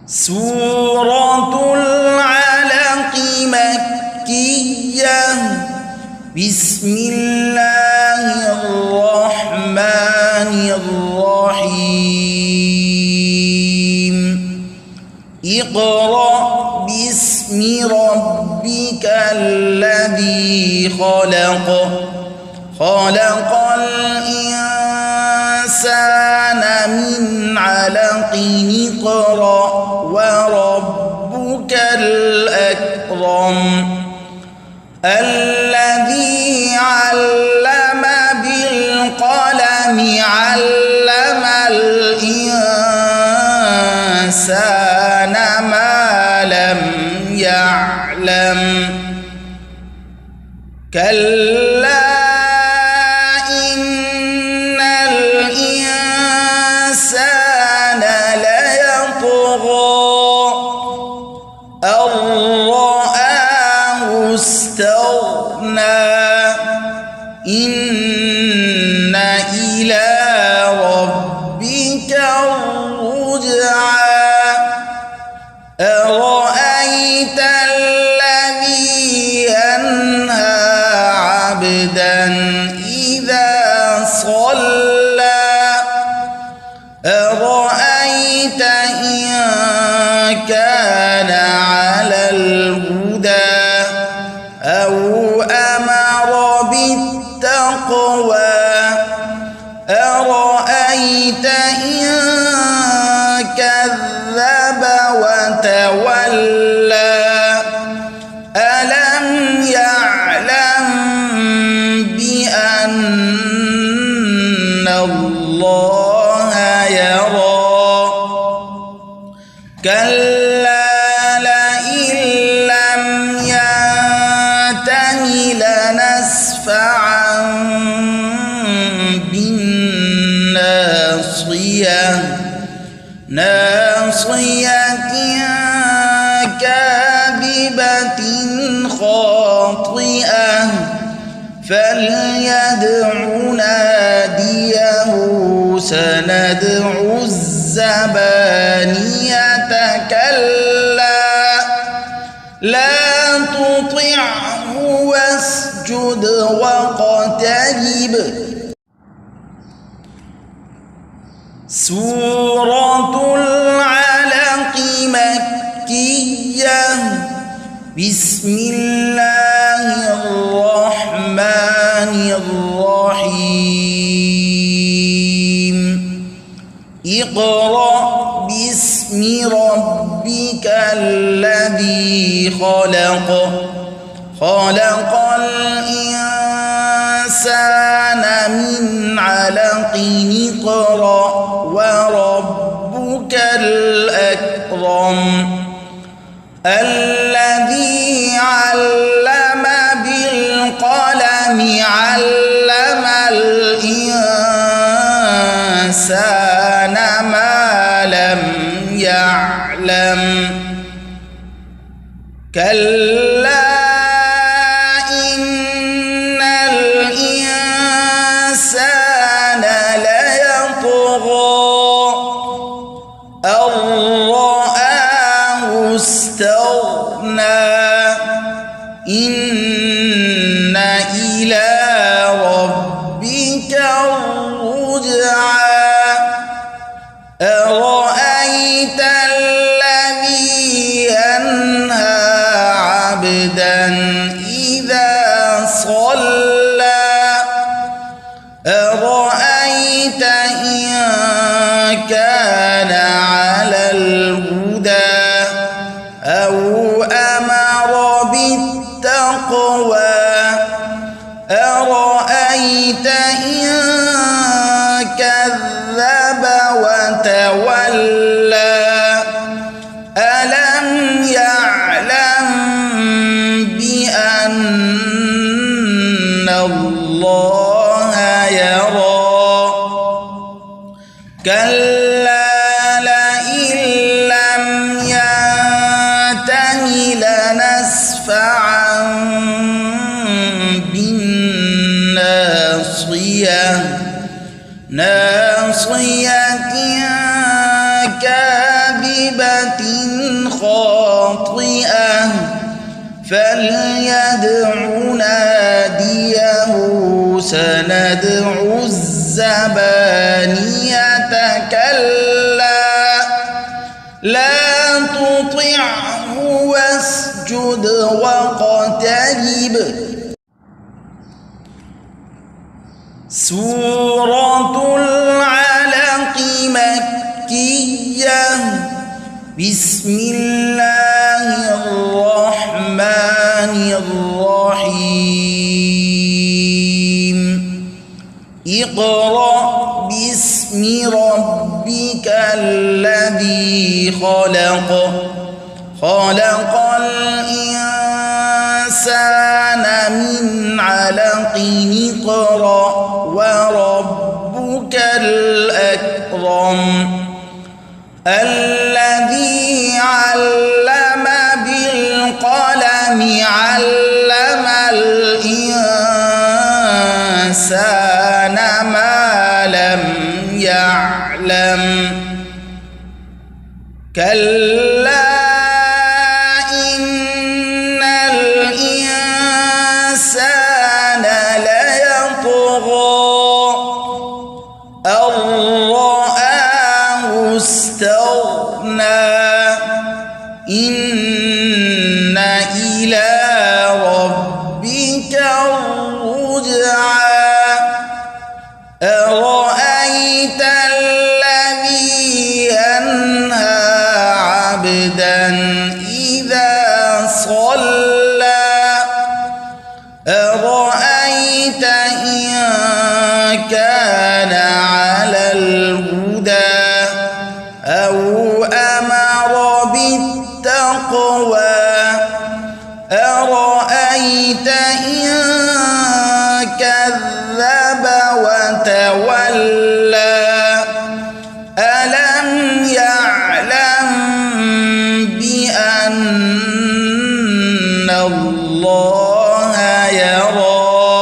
سورة العلق مكية. بسم الله الرحمن الرحيم. اقرأ باسم ربك الذي خلق. خلق الإنسان من علق. اقرأ وربك الأكرم. الذي علم بالقلم علم الإنسان ما لم يعلم. كلا إن الإنسان ليطغى أن رآه استغنى. إن إلى ربك الرجعى. أرأيت الذي ينهى عبدا إذا صلى. أرأيت إن كان على الهدى أو أمر بالتقوى. أرأيت إن كذب وتولى. ألم يعلم بأن الله يرى. كلا لئن لم ينته لنسفعا بالناصية. ناصية كاذبة خاطئة. فليدع ناديه سندع الزبانية. كلا لا تطعه واسجد واقترب. سورة العلق مكية. بسم الله الرحمن الرحيم. اقرأ باسم ربك الذي خلق. خلق الإنسان من علق. اقرأ وربك الأكرم. الذي علم بالقلم علم الإنسان ما لم يعلم. كلا إن الإنسان ليطغى أن رآه استغنى. إن إلى ربك الرجعى. أرأيت الذي ينهى عبدا إذا صلى. أرأيت إن كان على الهدى أو أمر بالتقوى. أرأيت إن كذب وتولى. ألم يعلم بأن الله يرى. كلا لئن لم ينته لنسفعا بالناصية. ناصية كاذبة كاذبة خاطئة فليدع ناديه سندع الزبانية كلا لا تطعه واسجد واقترب. سورة العلق مكية. بسم الله الرحمن الرحيم. اقرأ باسم ربك الذي خلق خلق الإنسان من علق اقرأ وربك الأكرم الذي علم بالقلم علم الإنسان ما لم يعلم كلا إن الإنسان ليطغى أن رآه استغنى إن إلى ربك الرجعى أرأيت الذي ينهى عبدا إذا صلى أرأيت إن كان على الهدى أو أمر بالتقوى أرأيت إن كذب وتولى ألم يعلم بأن الله يرى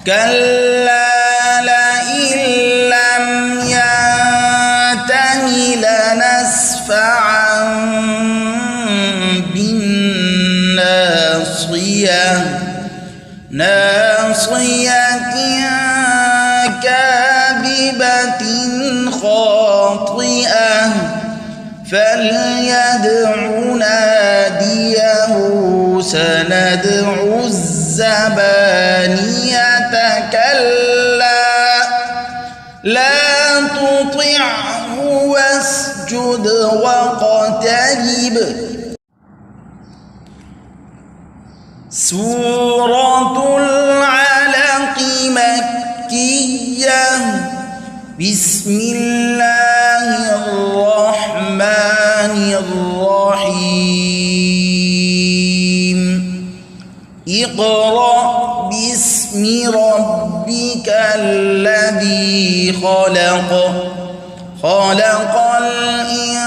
كلا لئن لم ينته لنسفعا بالناصية ناصية كاذبة خاطئة فليدع ناديه سندع الزبانية كلا لا تطعه واسجد واقترب. سورة العلق مكية. بسم الله الرحمن الرحيم. اقرأ باسم ربك الذي خلق خلق الإنسان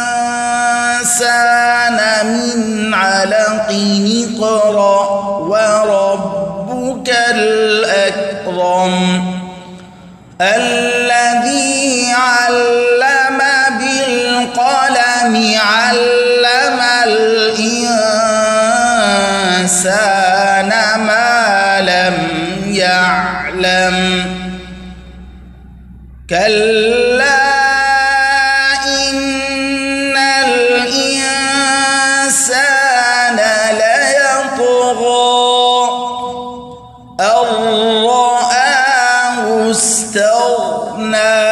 من علق اقرأ وربك الأكرم الذي علم بالقلم علم الإنسان ما لم يعلم كلا إن الإنسان ليطغى أن رآه استغنى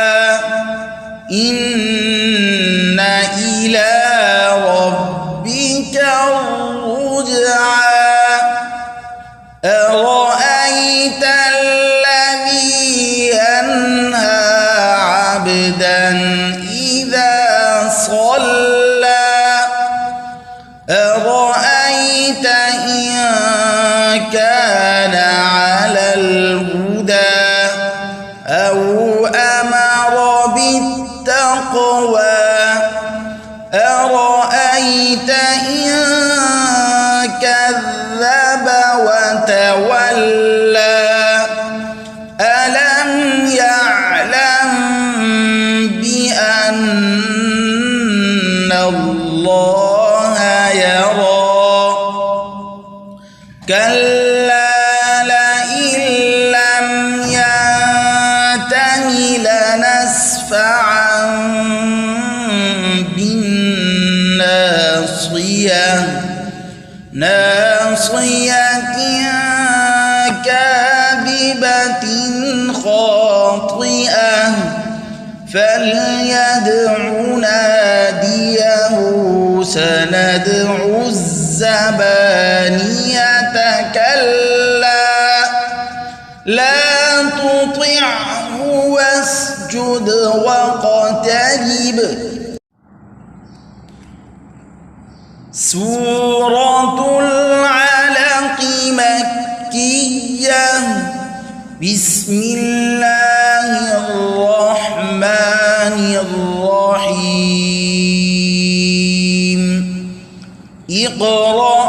إن إلى ربك الرجعى أرأيت الذي ينهى عبدا إذا صلى أرأيت إن كان على الهدى أو أمر بالتقوى أرأيت إن كذب وتولى ألم يعلم بأن نسفعا بالناصية كاذبة خاطئة فليدع ناديه سندع الزبانية كلا لا تطعه واسجد واقترب. سورة العلق مكية. بسم الله الرحمن الرحيم. اقرأ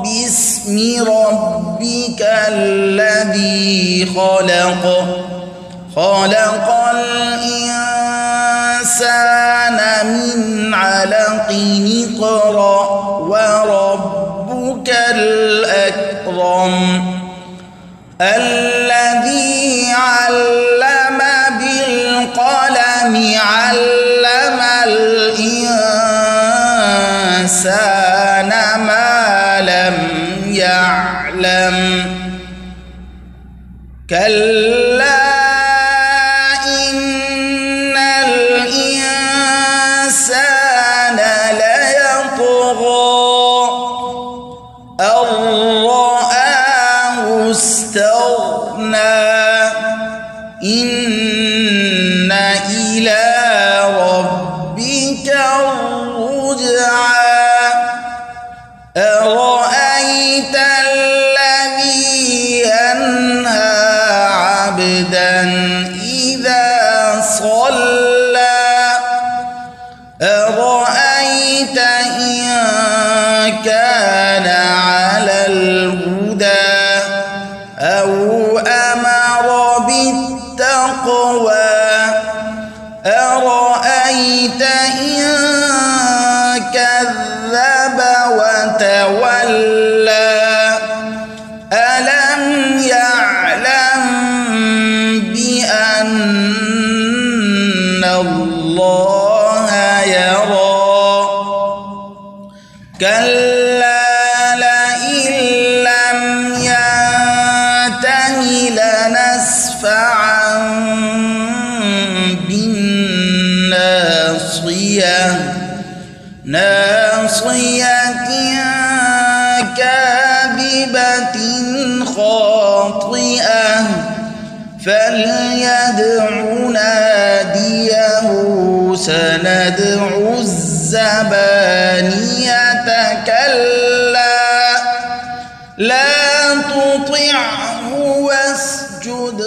باسم ربك الذي خلق خلق الإنسان من علق اقرأ وربك الأكرم الذي علم بالقلم علم الإنسان ما لم يعلم كلا إن الإنسان ليطغى أن رآه استغنى إن إلى ربك الرجعى أرأيت الذي ينهى عبدا إذا صلى أرأيت إن كان على الهدى أو أمر بالتقوى أرأيت إن كذب وتولى ألم يعلم بأن الله يرى كلا لئن لم ينته لنسفعا بالناصية كاذبة خاطئة فليدع ناديه سندع الزبانية كلا لا تطعه واسجد